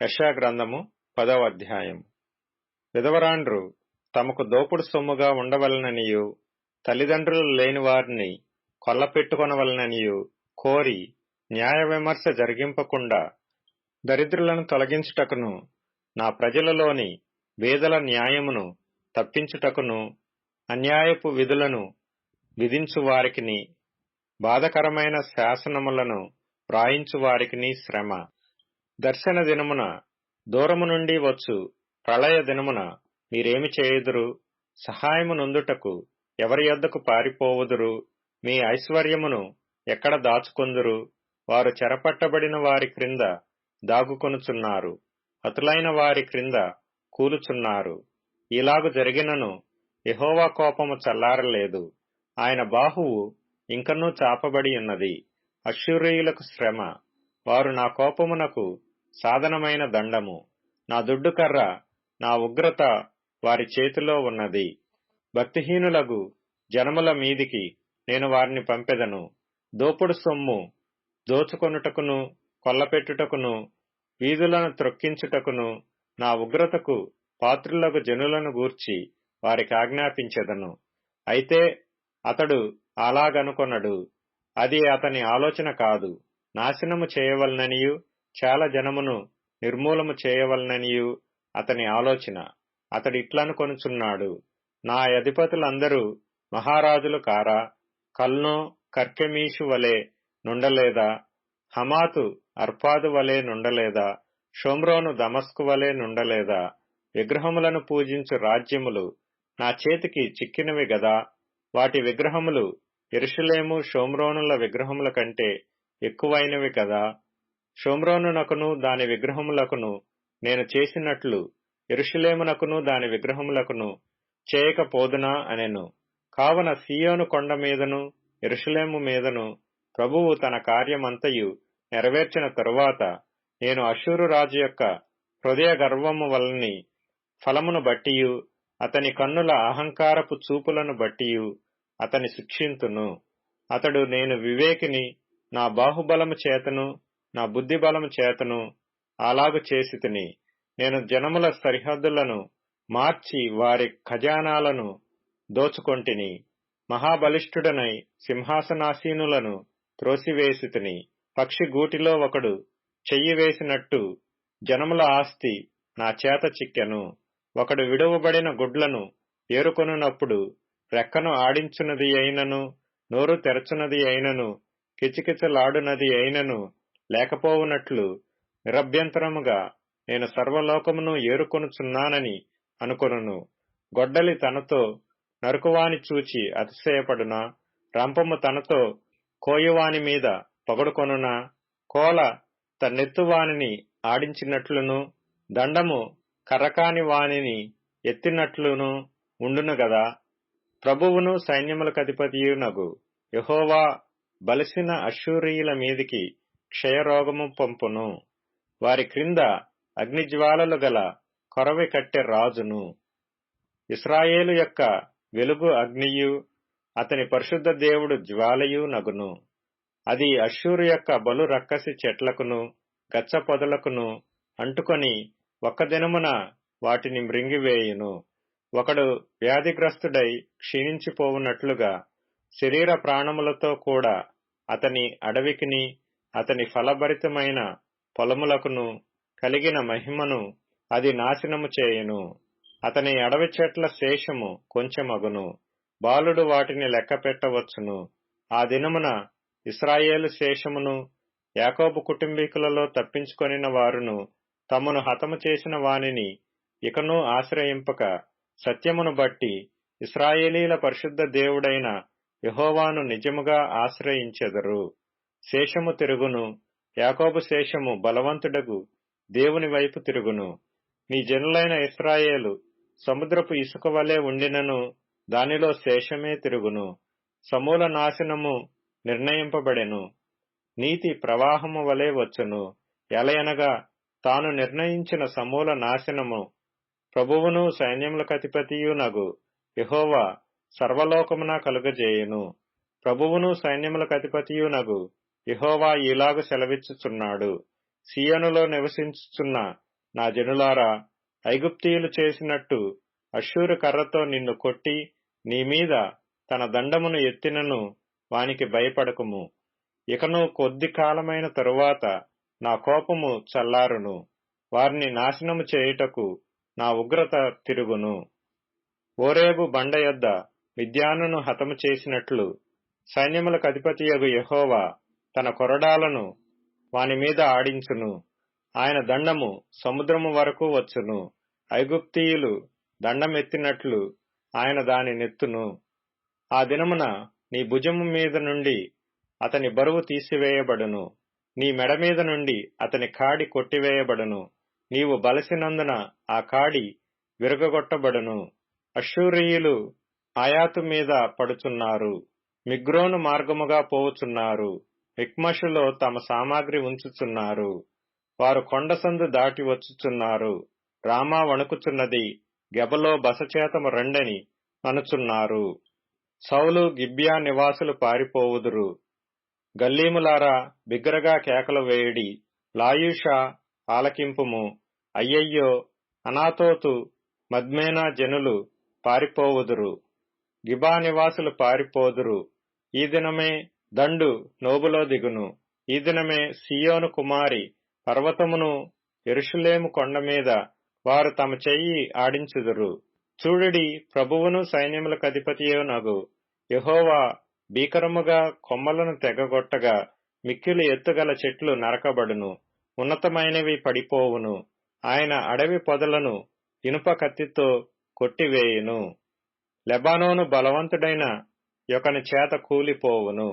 యెషయా గ్రంథము 10వ అధ్యాయం. విధవరాండ్రు తమకు దోపుడు సొమ్ముగా ఉండవలెననియు తల్లిదండ్రులు లేని వారిని కొల్లపెట్టుకొనవలెననియు కోరి న్యాయ విమర్శ జరిగింపకుండా దరిద్రులను తొలగించుటకును నా ప్రజలలోని బీదల న్యాయమును తప్పించుటకును అన్యాయపు విధులను విధించు వారికిని బాధకరమైన శాసనములను వ్రాయించు వారికిని శ్రమ. దర్శన దినమున దూరము నుండి వచ్చు ప్రళయ దినమున మీరేమి చేయుదురు? సహాయము నొందుటకు ఎవరి యొద్దకు పారిపోవుదురు? మీ ఐశ్వర్యమును ఎక్కడ దాచుకొందురు? వారు చెరపట్టబడిన వారి క్రింద దాగుకొనుచున్నారు, హతులైన వారి క్రింద కూలుచున్నారు. ఇలాగు జరిగినను యెహోవా కోపము చల్లారలేదు, ఆయన బాహువు ఇంకనూ చాపబడి ఉన్నది. అష్షూరీయులకు శ్రమ. వారు నా కోపమునకు సాధనమైన దండము. నా దుడ్డుకర్ర, నా ఉగ్రత వారి చేతిలో ఉన్నది. భక్తిహీనులగు జనముల మీదికి నేను వారిని పంపెదను. దోపుడు సొమ్ము దోచుకొనుటకును కొల్లపెట్టుటకును వీధులను త్రొక్కించుటకును నా ఉగ్రతకు పాత్రులగు జనులను గూర్చి వారికి ఆజ్ఞాపించెదను. అయితే అతడు అలాగనుకొనడు, అది అతని ఆలోచన కాదు. నాశనము చేయవలననియు చాలా జనమును నిర్మూలము చేయవలననియు అతని ఆలోచన. అతడిట్లనుకొనుచున్నాడు, నా అధిపతులందరూ మహారాజులు కారా? కల్నో కర్కెమీషు వలె నుండలేదా? హమాతు అర్పాదు వలె నుండలేదా? షోమ్రోను దమస్కు వలె నుండలేదా? విగ్రహములను పూజించు రాజ్యములు నా చేతికి చిక్కినవి గదా? వాటి విగ్రహములు యెరూషలేము షోమ్రోనుల విగ్రహముల కంటే ఎక్కువైనవి కదా? షోమ్రోనునకును దాని విగ్రహములకును నేను చేసినట్లు యెరూషలేమునకును దాని విగ్రహములకును చేయకపోదునా అనెను. కావున సీయోను కొండ మీదను యెరూషలేము మీదను ప్రభువు తన కార్యమంతయు నెరవేర్చిన తరువాత నేను అష్షూరు రాజు యొక్క హృదయ గర్వము వలని ఫలమును బట్టియు అతని కన్నుల అహంకారపు చూపులను బట్టియు అతని శిక్షింతును. అతడు నేను వివేకిని, నా బాహుబలము చేతను నా బుద్ధి బలము చేతను అలాగు చేసితిని. నేను జనముల సరిహద్దులను మార్చి వారి ఖజానాలను దోచుకొంటిని. మహాబలిష్ఠుడనై సింహాసనాసీనులను త్రోసివేసితిని. పక్షి గూటిలో ఒకడు చెయ్యి వేసినట్టు జనముల ఆస్తి నా చేత చిక్కెను. ఒకడు విడువబడిన గుడ్లను ఏరుకొనున్నప్పుడు రెక్కను ఆడించున్నది అయినను, నోరు తెరచున్నది అయినను, కిచకిచలాడునది అయినను లేకపోవునట్లు నిరభ్యంతరముగా నేను సర్వలోకమును ఏరుకొనుచున్నానని అనుకొనును. గొడ్డలి తనతో నరుకువాని చూచి అతిశయపడునా? రంపము తనతో కోయువాని మీద పొగడుకొనునా? కోల తన్నెత్తువానిని ఆడించినట్లును దండము కర్రకాని వానిని ఎత్తినట్లును ఉండును గదా? ప్రభువును సైన్యములకధిపతియునగు యెహోవా బలిసిన అష్షూరీయుల మీదికి క్షయరోగము పంపును. వారి క్రింద అగ్నిజ్వాలలు గల కొరవి కట్టె రాజును. ఇశ్రాయేలు యొక్క వెలుగు అగ్నియు అతని పరిశుద్ధ దేవుడు జ్వాలయు నగును. అది అష్షూరు యొక్క బలు రక్కసి చెట్లకును గచ్చ పొదలకును అంటుకొని ఒక్క దినమున వాటిని మృంగివేయును. ఒకడు వ్యాధిగ్రస్తుడై క్షీణించిపోవునట్లుగా శరీర ప్రాణములతో కూడా అతని అడవికిని అతని ఫలభరితమైన పొలములకును కలిగిన మహిమను అది నాశనము చేయును. అతని అడవి చెట్ల శేషము కొంచెమగును, బాలుడు వాటిని లెక్క పెట్టవచ్చును. ఆ దినమున ఇశ్రాయేలు శేషమును యాకోబు కుటుంబీకులలో తప్పించుకొనిన వారును తమను హతము చేసిన వానిని ఇకనూ ఆశ్రయింపక సత్యమును బట్టి ఇశ్రాయేలీల పరిశుద్ధ దేవుడైన యెహోవాను నిజముగా ఆశ్రయించెదరు. శేషము తిరుగును, యాకోబు శేషము బలవంతుడగు దేవుని వైపు తిరుగును. నీ జనులైన ఇశ్రాయేలు సముద్రపు ఇసుక వలె ఉండినను దానిలో శేషమే తిరుగును. సమూల నాశనము నిర్ణయింపబడెను, నీతి ప్రవాహము వలె వచ్చును. ఎలయనగా తాను నిర్ణయించిన సమూల నాశనము ప్రభువును సైన్యములకధిపతియునగు యెహోవా సర్వలోకమున కలుగజేయును. ప్రభువును సైన్యములకధిపతియునగు యెహోవా ఇలాగు సెలవిచ్చుచున్నాడు, సీయోనులో నివసించుచున్న నా జనులారా, ఐగుప్తీయులు చేసినట్టు అష్షూరు కర్రతో నిన్ను కొట్టి నీమీద తన దండమును ఎత్తినను వానికి భయపడకుము. ఇకను కొద్ది కాలమైన తరువాత నా కోపము చల్లారును, వారిని నాశనము చేయుటకు నా ఉగ్రత తిరుగును. ఓరేబు బండ యొద్ద మిద్యానును హతము చేసినట్లు సైన్యములకు అధిపతియగు యెహోవా తన కొరడాలను వాని మీద ఆడించును. ఆయన దండము సముద్రము వరకు వచ్చును. ఐగుప్తీయులు దండమెత్తినట్లు ఆయన దానినెత్తును. ఆ దినమున నీ భుజము మీద నుండి అతని బరువు తీసివేయబడును, నీ మెడ మీద నుండి అతని కాడి కొట్టివేయబడును. నీవు బలసినందున ఆ కాడి విరగగొట్టబడును. అష్షూరీయులు ఆయాతు మీద పడుచున్నారు, మిగ్రోను మార్గముగా పోవుచున్నారు, మిక్మషులో తమ సామాగ్రి ఉంచుచున్నారు. వారు కొండసందు దాటి వచ్చుచున్నారు, రామా వణుకుచున్నది, గెబలో బసచేతము రండని అనుచున్నారు. సౌలు గిబ్యా నివాసులు పారిపోవుదురు. గల్లీములారా, బిగ్గరగా కేకలు వేయుడి. లాయూషా, ఆలకింపుము. అయ్యయ్యో, అనాతోతు, మద్మేనా జనులు పారిపోవుదురు. గిబా నివాసులు పారిపోదురు. ఈ దినమే దండు నోబులో దిగును. ఈ దినమే సియోను కుమారి పర్వతమును యెరూషలేము కొండ మీద వారు తమ చెయ్యి ఆడించుదురు. చూడుడి, ప్రభువును సైన్యములకధిపతియునగు యెహోవా భీకరముగా కొమ్మలను తెగగొట్టగా మిక్కిలి ఎత్తుగల చెట్లు నరకబడును, ఉన్నతమైనవి పడిపోవును. ఆయన అడవి పొదలను ఇనుప కత్తితో కొట్టివేయును. లెబానోను బలవంతుడైన యొకని చేత కూలిపోవును.